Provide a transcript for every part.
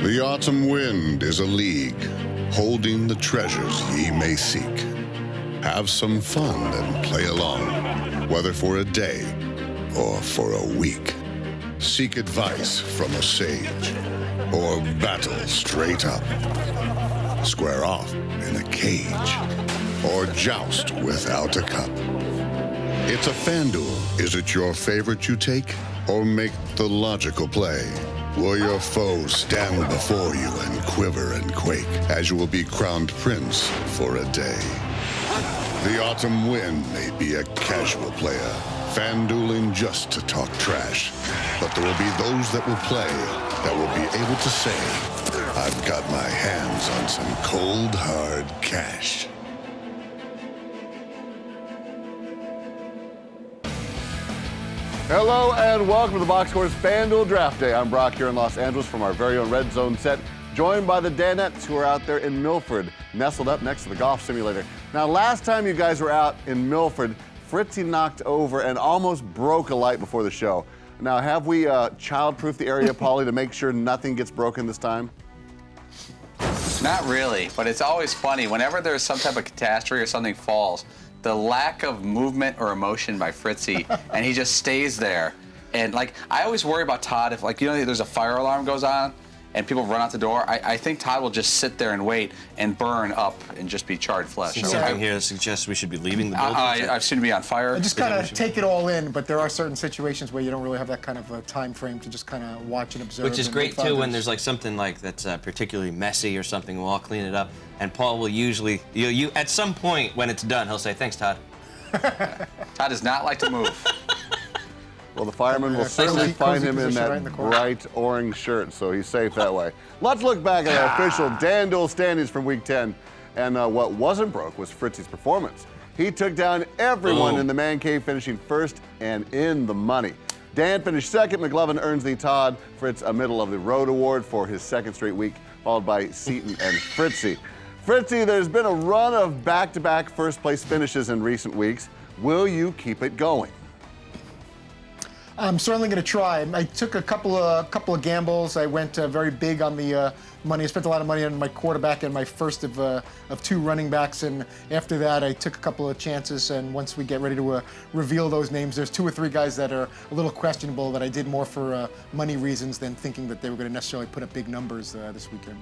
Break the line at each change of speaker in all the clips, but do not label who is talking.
The autumn wind is a league, holding the treasures ye may seek. Have some fun and play along, whether for a day or for a week. Seek advice from a sage, or battle straight up. Square off in a cage, or joust without a cup. It's a FanDuel. Is it your favorite you take, or make the logical play? Will your foes stand before you and quiver and quake, as you will be crowned prince for a day? The autumn wind may be a casual player, FanDueling just to talk trash. But there will be those that will play, that will be able to say, I've got my hands on some cold, hard cash.
Hello and welcome to the Box Scores FanDuel Draft Day. I'm Brock here in Los Angeles from our very own Red Zone set, joined by the Danettes who are out there in Milford, nestled up next to the golf simulator. Now, last time you guys were out in Milford, Fritzy knocked over and almost broke a light before the show. Now, have we child-proofed the area, Paulie, to make sure nothing gets broken this time?
Not really, but it's always funny. Whenever there's some type of catastrophe or something falls, the lack of movement or emotion by Fritzy, and he just stays there. And like, I always worry about Todd if, like, you know, there's a fire alarm goes on and people run out the door. I think Todd will just sit there and wait and burn up and just be charred flesh.
Something here that suggests we should be leaving the building.
I've seen it be on fire.
I just kind of take it all in, but there are certain situations where you don't really have that kind of a time frame to just kind of watch and observe.
Which is great too when there's like something like that's particularly messy or something. We'll all clean it up, and Paul will usually, you at some point when it's done, he'll say, "Thanks, Todd."
Todd does not like to move.
Well, the fireman will certainly find him in that bright orange shirt, so he's safe that way. Let's look back at our official DanDuel standings from Week 10. And what wasn't broke was Fritzy's performance. He took down everyone in the man cave, finishing first and in the money. Dan finished second. McLovin earns the Todd Fritz a middle of the road award for his second straight week, followed by Seaton and Fritzy. Fritzy, there's been a run of back-to-back first-place finishes in recent weeks. Will you keep it going?
I'm certainly going to try. I took a couple of gambles. I went very big on the money. I spent a lot of money on my quarterback and my first of two running backs. And after that, I took a couple of chances. And once we get ready to reveal those names, there's 2 or 3 guys that are a little questionable that I did more for money reasons than thinking that they were going to necessarily put up big numbers this weekend.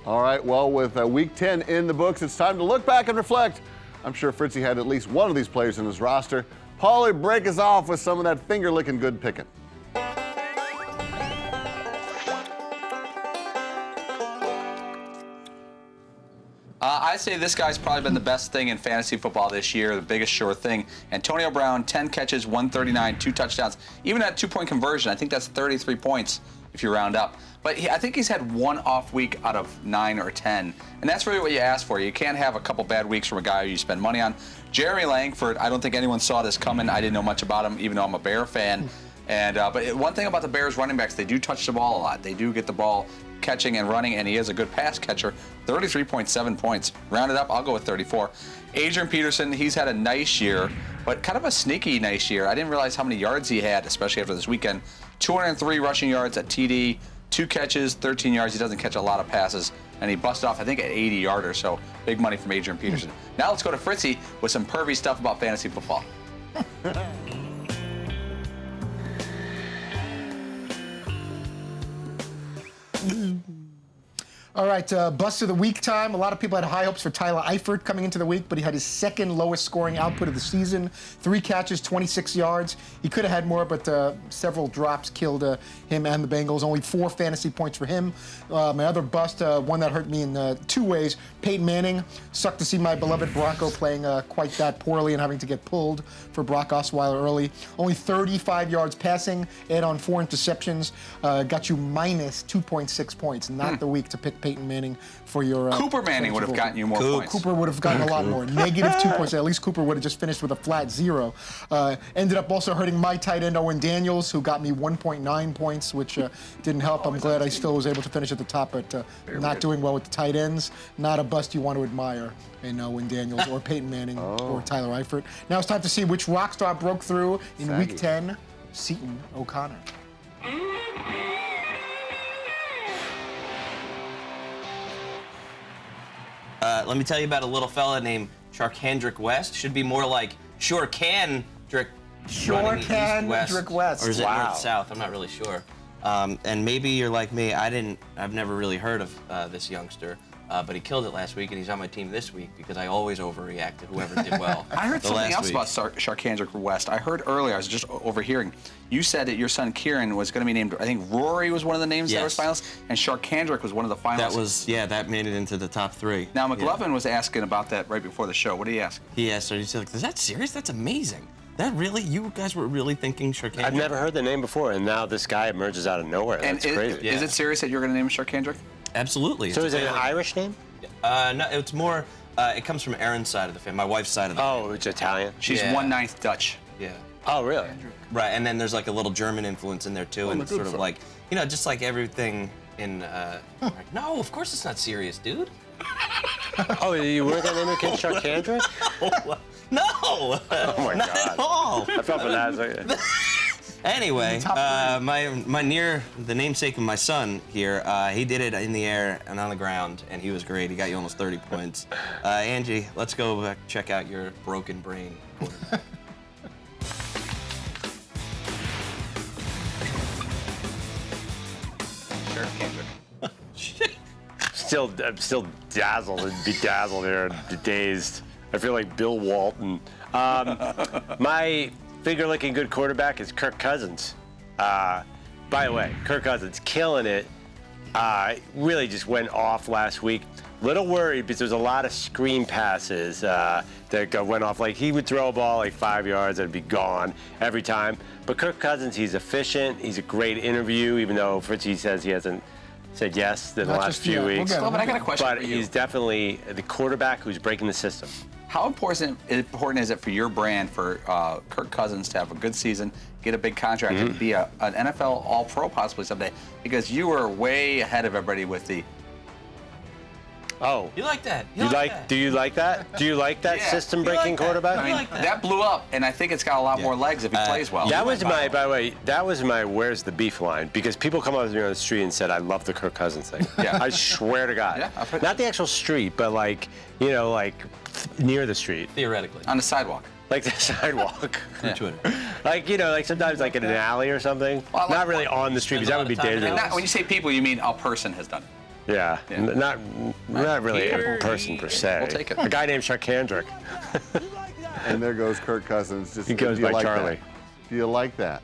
All right, well, with Week 10 in the books, it's time to look back and reflect. I'm sure Fritzy had at least one of these players in his roster. Paulie, break us off with some of that finger-licking good picking.
I'd say this guy's probably been the best thing in fantasy football this year, the biggest sure thing. Antonio Brown, 10 catches, 139, 2 touchdowns. Even at 2-point conversion, I think that's 33 points if you round up. But I think he's had 1 off week out of 9 or 10. And that's really what you ask for. You can't have a couple bad weeks from a guy who you spend money on. Jeremy Langford, I don't think anyone saw this coming. I didn't know much about him, even though I'm a Bear fan. And but one thing about the Bears running backs, they do touch the ball a lot. They do get the ball catching and running, and he is a good pass catcher. 33.7 points. Rounded up, I'll go with 34. Adrian Peterson, he's had a nice year, but kind of a sneaky nice year. I didn't realize how many yards he had, especially after this weekend. 203 rushing yards at TD, 2 catches, 13 yards. He doesn't catch a lot of passes, and he busted off, I think, at 80 yarder, so big money from Adrian Peterson. Now let's go to Fritzy with some pervy stuff about fantasy football.
All right, bust of the week time. A lot of people had high hopes for Tyler Eifert coming into the week, but he had his second lowest scoring output of the season. 3 catches, 26 yards. He could have had more, but several drops killed him and the Bengals. Only 4 fantasy points for him. My other bust, one that hurt me in 2 ways. Peyton Manning. Sucked to see my beloved Bronco playing quite that poorly and having to get pulled for Brock Osweiler early. Only 35 yards passing, add on 4 interceptions. Got you minus 2.6 points. Not the week to pick Peyton Manning for your...
Cooper Manning would have gotten you more points.
Cooper would have gotten a lot more. Negative 2 points. At least Cooper would have just finished with a flat 0. Ended up also hurting my tight end, Owen Daniels, who got me 1.9 points, which didn't help. I'm glad I still was able to finish at the top, but not doing well with the tight ends. Not a bust you want to admire in Owen Daniels or Peyton Manning or Tyler Eifert. Now it's time to see which rock star broke through in Week 10, Seaton O'Connor.
let me tell you about a little fella named Sharkhandrick West. Should be more like Shorkandrick
West.
Or is it north-south? I'm not really sure. And maybe you're like me. I've never really heard of this youngster. But he killed it last week, and he's on my team this week because I always overreact to whoever did well.
I heard something else
week.
about Sharkhandrick West. I heard earlier, I was just overhearing, you said that your son Kieran was going to be named, I think Rory was one of the names that was finalists, and Sharkhandrick was one of the finalists.
That made it into the top 3.
Now, McLovin was asking about that right before the show. What did he ask?
He asked, is that serious? That's amazing. That really, you guys were really thinking Sharkhandrick?
I've never heard the name before, and now this guy emerges out of nowhere. That's crazy.
Is it serious that you're going to name him Sharkhandrick?
Absolutely.
So is it an Irish name?
No, it's more, it comes from Erin's side of the family, my wife's side of the family.
Oh, it's Italian?
She's 1/9 Dutch.
Yeah.
Oh, really?
Right, and then there's like a little German influence in there too, and sort of like, just like everything in, like, no, of course it's not serious, dude.
Oh, you weren't going to name your kid Sharkhandrick?
No!
Oh, my
not
God.
at all.
I felt for that.
Anyway, the namesake of my son here, he did it in the air and on the ground, and he was great. He got you almost 30 points. Angie, let's go check out your broken brain quarterback.
I'm still dazzled and bedazzled here and dazed. I feel like Bill Walton. My finger-licking good quarterback is Kirk Cousins. By the way, Kirk Cousins killing it. Really just went off last week. Little worried because there's a lot of screen passes that went off. Like he would throw a ball like 5 yards and it'd be gone every time. But Kirk Cousins, he's efficient. He's a great interview, even though Fritzy says he hasn't said yes in the last few weeks.
But I got a question for you.
But he's definitely the quarterback who's breaking the system.
How important is it for your brand for Kirk Cousins to have a good season, get a big contract, and be an NFL All-Pro possibly someday? Because you were way ahead of everybody with the...
Oh.
You like that?
Do you like that? Do you like that system-breaking quarterback?
I mean, that blew up, and I think it's got a lot more legs if he plays well.
That was by the way, that was my where's the beef line, because people come up to me on the street and said, I love the Kirk Cousins thing.
Yeah.
I swear to God.
Yeah, I've heard
not the actual street, but like, like near the street.
Theoretically.
On the sidewalk.
Like the sidewalk.
On Twitter.
Like, like sometimes like in an alley or something.
Well,
not really on the street, because that would be dangerous.
When you say people, you mean a person has done it.
Yeah. Not really a person per se.
We'll take it.
A guy named Sharkhandrick.
And there goes Kirk Cousins.
He goes by Charlie.
Do you like that?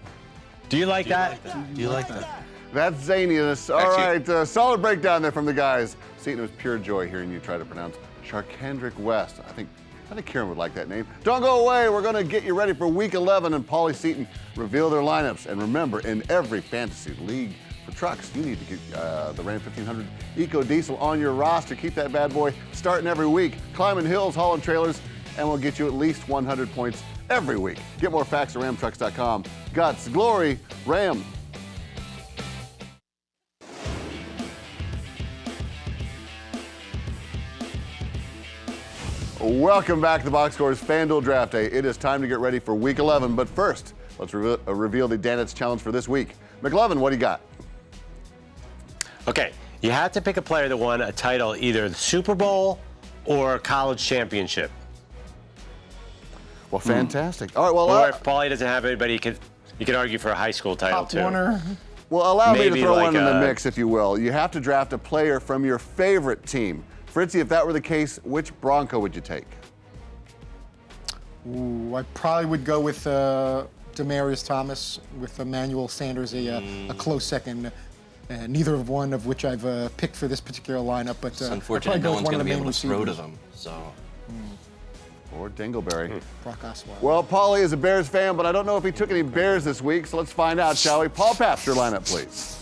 Do you like that?
Do you like that?
That's zaniness. All right, solid breakdown there from the guys. Seton, it was pure joy hearing you try to pronounce Sharkhandrick West. I think Kieran would like that name. Don't go away. We're going to get you ready for Week 11, and Paulie Seton reveal their lineups. And remember, in every fantasy league for trucks, you need to get the Ram 1500 Eco Diesel on your roster. Keep that bad boy starting every week. Climbing hills, hauling trailers, and we'll get you at least 100 points every week. Get more facts at ramtrucks.com. Guts, glory, Ram. Welcome back to the Box Scores FanDuel Draft Day. It is time to get ready for Week 11, but first, let's reveal the Danitz Challenge for this week. McLovin, what do you got?
Okay, you have to pick a player that won a title, either the Super Bowl or college championship.
Well, fantastic. All right, well,
or if Paulie doesn't have anybody, you could argue for a high school title
Top
too.
Warner.
well, allow me to
Maybe
throw
like
one in the mix, if you will. You have to draft a player from your favorite team. Fritzy, if that were the case, which Bronco would you take?
Ooh, I probably would go with Demaryius Thomas, with Emmanuel Sanders a close second. Neither of one of which I've picked for this particular lineup, but
It's unfortunate no one's going to be able to throw to them. So.
Or Dingleberry.
Brock Osweiler.
Well, Paulie is a Bears fan, but I don't know if he took any Bears this week, so let's find out, shall we? Paul Pabst, your lineup, please.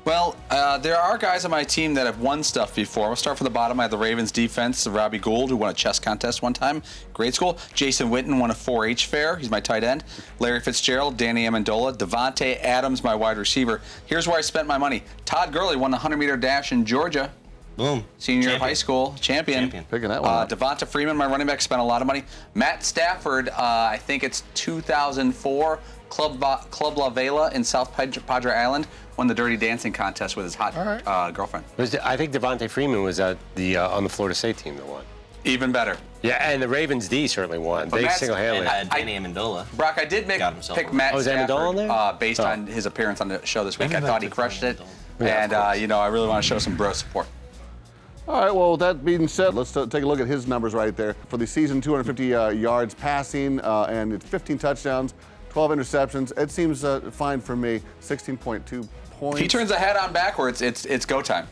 Well, there are guys on my team that have won stuff before. We'll start from the bottom. I have the Ravens defense, Robbie Gould, who won a chess contest one time. Grade school. Jason Witten won a 4-H fair. He's my tight end. Larry Fitzgerald, Danny Amendola, Devontae Adams, my wide receiver. Here's where I spent my money. Todd Gurley won the 100-meter dash in Georgia.
Boom.
Senior year of high school, champion.
Picking that one up.
Devonta Freeman, my running back, spent a lot of money. Matt Stafford, I think it's 2004, Club La Vela in South Padre Island, won the Dirty Dancing contest with his hot girlfriend.
I think Devonta Freeman was at the on the Florida State team that won.
Even better.
Yeah, and the Ravens D certainly won.
But
They
Matt's-
single-handedly.
And Danny Amendola.
Brock, I did pick Matt
Oh, is
Stafford
Amendola on there?
based on his appearance on the show this week. I
Everybody
thought he
took
crushed it.
Amendola.
And, I really want to show some bro support.
All right, well, with that being said, let's take a look at his numbers right there. For the season, 250 yards passing, and it's 15 touchdowns, 12 interceptions. It seems fine for me. 16.2 points.
If he turns the hat on backwards, it's go time.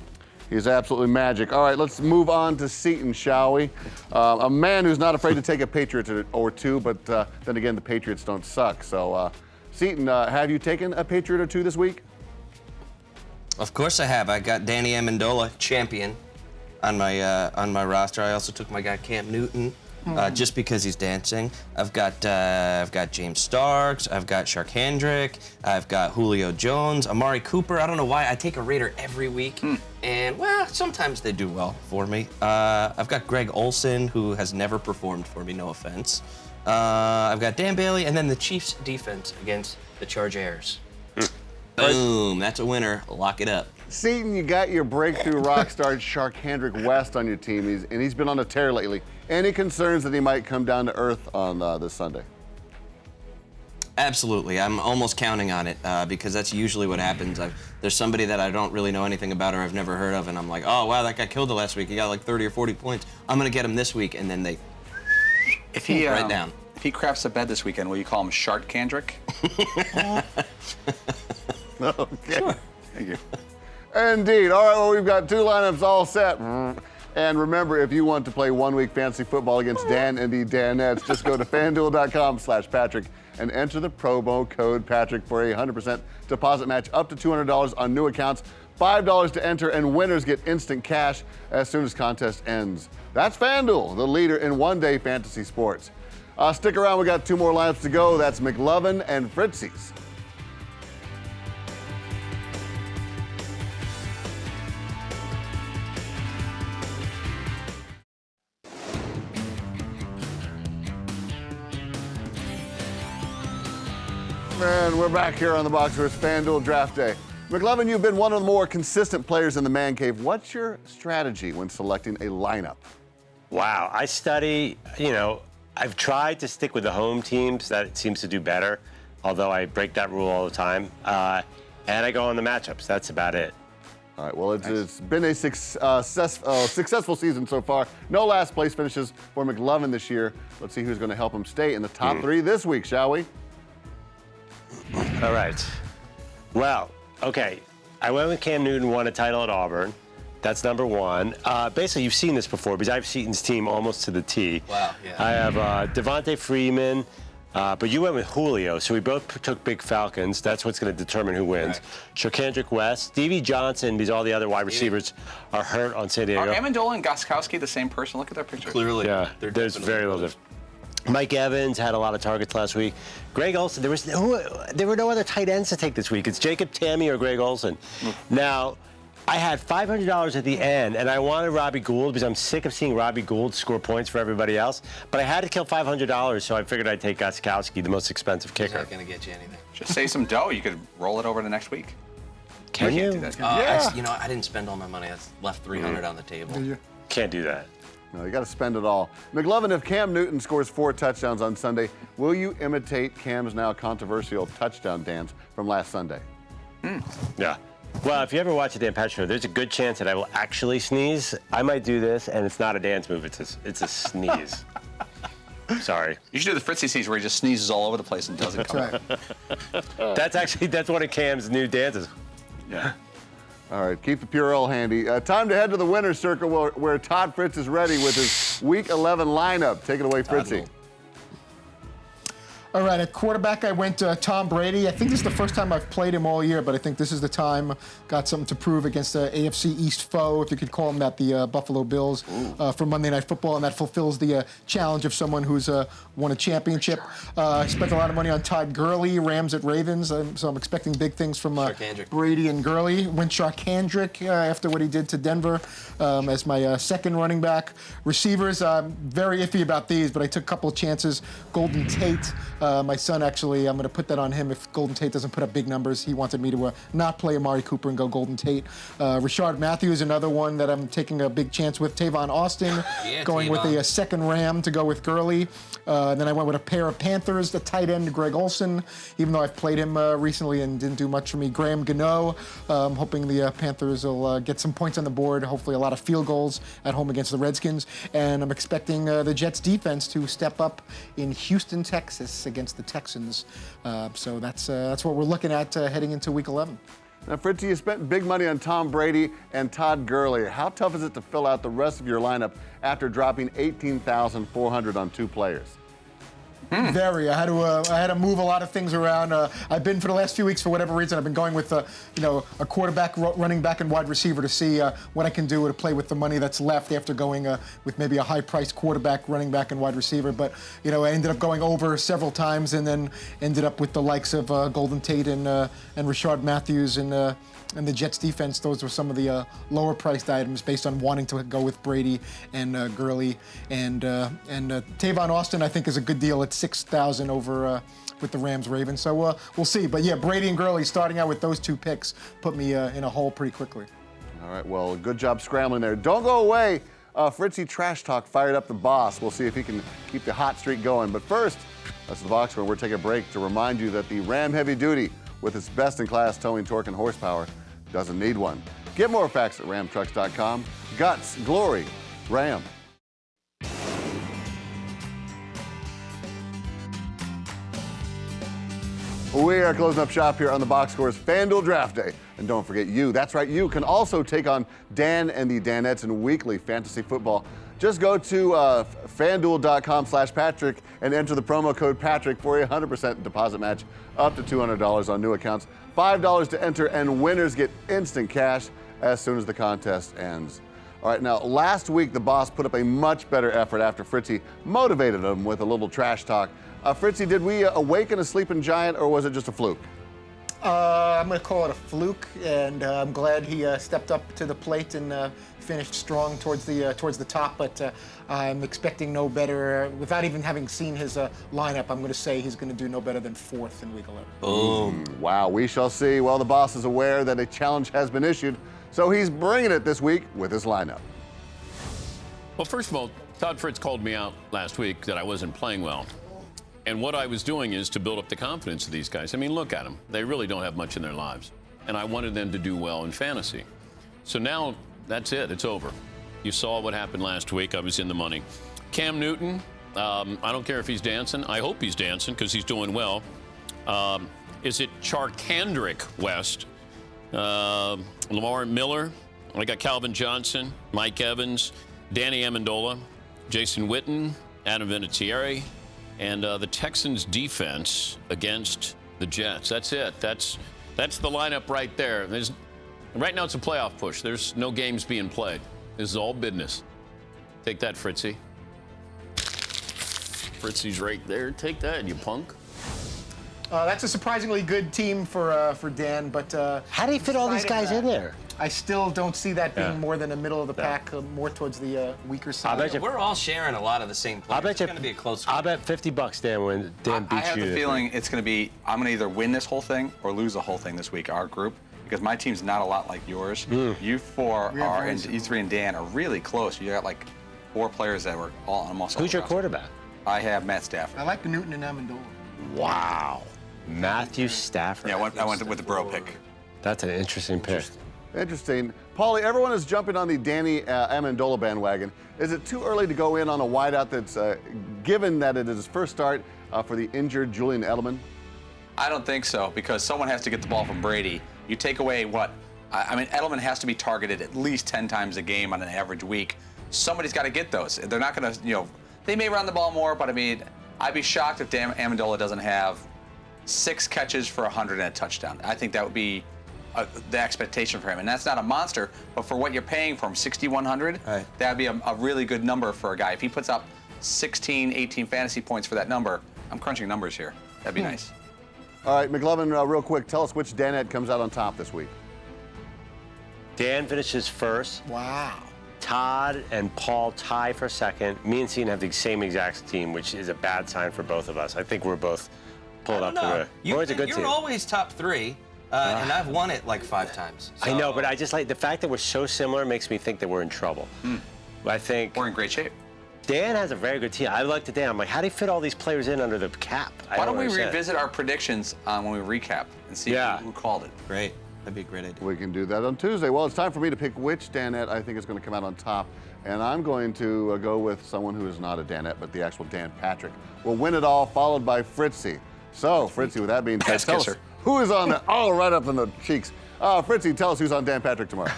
He's absolutely magic. All right, let's move on to Seton, shall we? A man who's not afraid to take a Patriot or two, but then again, the Patriots don't suck. So, Seton, have you taken a Patriot or two this week?
Of course I have. I got Danny Amendola, champion, on my roster. I also took my guy Cam Newton, just because he's dancing. I've got James Starks. I've got Shark Hendrick. I've got Julio Jones, Amari Cooper. I don't know why I take a Raider every week, and well, sometimes they do well for me. I've got Greg Olsen, who has never performed for me. No offense. I've got Dan Bailey, and then the Chiefs' defense against the Chargers. Boom! That's a winner. Lock it up.
Seton, you got your breakthrough rock star Shark Hendrick West on your team, and he's been on a tear lately. Any concerns that he might come down to earth on this Sunday?
Absolutely. I'm almost counting on it because that's usually what happens. There's somebody that I don't really know anything about or I've never heard of, and I'm like, oh, wow, that guy killed it last week. He got like 30 or 40 points. I'm going to get him this week, and then they
If he
right down.
If he craps a bed this weekend, will you call him Shark Kendrick?
Okay.
Sure. Thank you.
Indeed. All right, well, we've got two lineups all set. And remember, if you want to play 1 week fantasy football against Dan and the Danettes, just go to FanDuel.com/Patrick and enter the promo code Patrick for a 100% deposit match up to $200 on new accounts, $5 to enter, and winners get instant cash as soon as contest ends. That's FanDuel, the leader in one-day fantasy sports. Stick around, we got two more lineups to go. That's McLovin and Fritzy's. And we're back here on the Box Scores FanDuel Draft Day. McLovin, you've been one of the more consistent players in the man cave. What's your strategy when selecting a lineup?
Wow, I study, I've tried to stick with the home teams. That seems to do better, although I break that rule all the time. And I go on the matchups. That's about it.
All right, well, it's been a successful season so far. No last place finishes for McLovin this year. Let's see who's going to help him stay in the top three this week, shall we?
All right. Well, okay. I went with Cam Newton, won a title at Auburn. That's number one. Basically, you've seen this before because I have Seton's team almost to the T.
Wow, yeah.
I have Devonta Freeman, but you went with Julio, so we both took Big Falcons. That's what's going to determine who wins. Right. Kendrick West, Stevie Johnson, because all the other wide receivers are hurt on San Diego.
Are Amendola and Gostkowski the same person? Look at their pictures.
Clearly.
Yeah, there's very little difference. Mike Evans had a lot of targets last week. Greg Olsen, there were no other tight ends to take this week. It's Jacob Tamme or Greg Olsen. Now, I had $500 at the end, and I wanted Robbie Gould because I'm sick of seeing Robbie Gould score points for everybody else. But I had to kill $500, so I figured I'd take Gostkowski, the most expensive kicker.
Not going to get you anything.
Just save some dough. You could roll it over to next week.
Can you?
Can't do that.
Yeah.
I didn't spend all my money. I left $300 on the table.
Can't do that.
No, you got to spend it all. McLovin, if Cam Newton scores 4 touchdowns on Sunday, will you imitate Cam's now controversial touchdown dance from last Sunday?
Yeah. Well, if you ever watch a Dan Patrick show, there's a good chance that I will actually sneeze. I might do this, and it's not a dance move. It's a sneeze. Sorry.
You should do the Fritzy sneeze where he just sneezes all over the place and doesn't come out.
That's one of Cam's new dances.
Yeah.
All right, keep the Purell handy. Time to head to the winner's circle where Todd Fritz is ready with his Week 11 lineup. Take it away, Fritzy.
All right, at quarterback, I went Tom Brady. I think this is the first time I've played him all year, but I think this is the time. Got something to prove against the AFC East foe, if you could call them that, the Buffalo Bills, for Monday Night Football, and that fulfills the challenge of someone who's won a championship. I spent a lot of money on Todd Gurley, Rams at Ravens, so I'm expecting big things from Brady and Gurley. Went Sharkhandrick after what he did to Denver as my second running back. Receivers, I'm very iffy about these, but I took a couple of chances. Golden Tate. My son, actually, I'm going to put that on him if Golden Tate doesn't put up big numbers. He wanted me to not play Amari Cooper and go Golden Tate. Rashard Matthews, another one that I'm taking a big chance with. Tavon Austin, going with a second Ram to go with Gurley. Then I went with a pair of Panthers, the tight end Greg Olsen, even though I've played him recently and didn't do much for me. Graham Gano, I'm hoping the Panthers will get some points on the board, hopefully a lot of field goals at home against the Redskins. And I'm expecting the Jets defense to step up in Houston, Texas against the Texans. So that's what we're looking at heading into Week 11.
Now, Fritzy, you spent big money on Tom Brady and Todd Gurley. How tough is it to fill out the rest of your lineup after dropping $18,400 on 2 players?
Very. I had to move a lot of things around. I've been for the last few weeks, for whatever reason, I've been going with a quarterback, running back, and wide receiver to see what I can do to play with the money that's left after going with maybe a high-priced quarterback, running back, and wide receiver. But I ended up going over several times, and then ended up with the likes of Golden Tate and Rashard Matthews and the Jets defense. Those were some of the lower-priced items based on wanting to go with Brady and Gurley. And Tavon Austin, I think, is a good deal at $6,000 over with the Rams-Ravens. So we'll see. But yeah, Brady and Gurley starting out with those 2 picks put me in a hole pretty quickly.
All right, well, good job scrambling there. Don't go away. Fritzy Trash Talk fired up the boss. We'll see if he can keep the hot streak going. But first, that's the box where we're taking a break to remind you that the Ram Heavy Duty, with its best-in-class towing, torque, and horsepower, doesn't need one. Get more facts at ramtrucks.com. Guts, glory, Ram. We are closing up shop here on the Box Scores FanDuel Draft Day. And don't forget that's right, you can also take on Dan and the Danettes in weekly fantasy football. Just go to FanDuel.com/Patrick and enter the promo code Patrick for a 100% deposit match up to $200 on new accounts. $5 to enter, and winners get instant cash as soon as the contest ends. All right, now, last week the boss put up a much better effort after Fritzy motivated him with a little trash talk. Fritzy, did we awaken a sleeping giant, or was it just a fluke?
I'm going to call it a fluke, and I'm glad he stepped up to the plate and finished strong towards the top. But I'm expecting no better. Without even having seen his lineup, I'm going to say he's going to do no better than 4th in Week 11.
Boom.
Wow, we shall see. Well, the boss is aware that a challenge has been issued, so he's bringing it this week with his lineup.
Well, first of all, Todd Fritz called me out last week that I wasn't playing well. And what I was doing is to build up the confidence of these guys. I mean, look at them. They really don't have much in their lives. And I wanted them to do well in fantasy. So now that's it. It's over. You saw what happened last week. I was in the money. Cam Newton, I don't care if he's dancing. I hope he's dancing because he's doing well. Is it Charkandrick West? Lamar Miller. I got Calvin Johnson, Mike Evans, Danny Amendola, Jason Witten, Adam Vinatieri, and the Texans defense against the Jets. That's it. That's the lineup right there. Right now it's a playoff push. There's no games being played. This is all business. Take that, Fritzy. Fritzy's right there. Take that, you punk.
That's a surprisingly good team for Dan, but
How do you fit all these guys in there?
I still don't see that being more than a middle of the pack, more towards the weaker side.
I bet you,
We're all sharing a lot of the same players.
I bet you,
it's going to be a close
I
one.
bet $50 Dan when Dan
I
beats
have
you.
the feeling it's going to be, I'm going to either win this whole thing or lose the whole thing this week, our group, because my team's not a lot like yours. You 4 are, and you 3 and Dan are really close. You got like 4 players that were all almost.
Who's your quarterback?
I have Matt Stafford.
I like Newton and Amendola.
Wow. Matthew Stafford.
Yeah, I went with the bro pick.
That's an interesting pick.
Interesting. Paulie, everyone is jumping on the Danny Amendola bandwagon. Is it too early to go in on a wideout that's given that it is his first start for the injured Julian Edelman?
I don't think so, because someone has to get the ball from Brady. You take away what? I mean, Edelman has to be targeted at least 10 times a game on an average week. Somebody's got to get those. They're not going to, they may run the ball more, but I mean, I'd be shocked if Dan Amendola doesn't have 6 catches for 100 and a touchdown. I think that would be the expectation for him. And that's not a monster, but for what you're paying for him, 6,100,
right,
that'd be a really good number for a guy. If he puts up 16, 18 fantasy points for that number, I'm crunching numbers here. That'd be nice.
All right, McLovin, real quick, tell us which Danette comes out on top this week.
Dan finishes first.
Wow.
Todd and Paul tie for second. Me and Sean have the same exact team, which is a bad sign for both of us. I think we're both pulled up to the. Always a good team.
You're always top 3, and I've won it like 5 times. So.
I know, but I just like the fact that we're so similar makes me think that we're in trouble. I think
We're in great shape.
Dan has a very good team. I looked at Dan. I'm like, how do you fit all these players in under the cap?
Why don't we revisit our predictions when we recap and see who called it?
Great. That'd be a great idea.
We can do that on Tuesday. Well, it's time for me to pick which Danette I think is going to come out on top. And I'm going to go with someone who is not a Danette, but the actual Dan Patrick. Will win it all, followed by Fritzy. So, Fritzy, with that being said, tell us who is on the, right up in the cheeks. Fritzy, tell us who's on Dan Patrick tomorrow.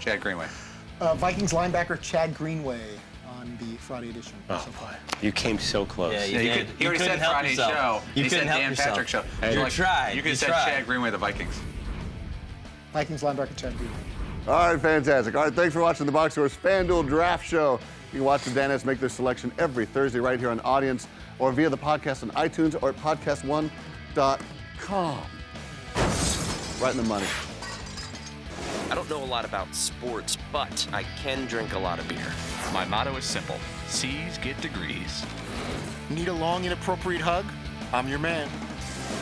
Chad Greenway.
Vikings linebacker Chad Greenway on the Friday edition.
Oh, boy. You came so close.
Yeah,
He already said Friday's show.
You
He said
couldn't help
Dan
yourself.
Patrick show.
You tried.
You could have said Chad Greenway, the Vikings.
Vikings linebacker Chad Greenway.
All right, fantastic. All right, thanks for watching the Box Scores FanDuel Draft Show. You can watch the Danettes make their selection every Thursday right here on Audience or via the podcast on iTunes or at podcast1.com. Right in the money.
I don't know a lot about sports, but I can drink a lot of beer.
My motto is simple. C's get degrees.
Need a long, inappropriate hug? I'm your man.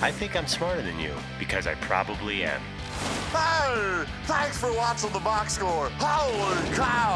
I think I'm smarter than you, because I probably am.
Hey, thanks for watching the Box Score. Holy cow!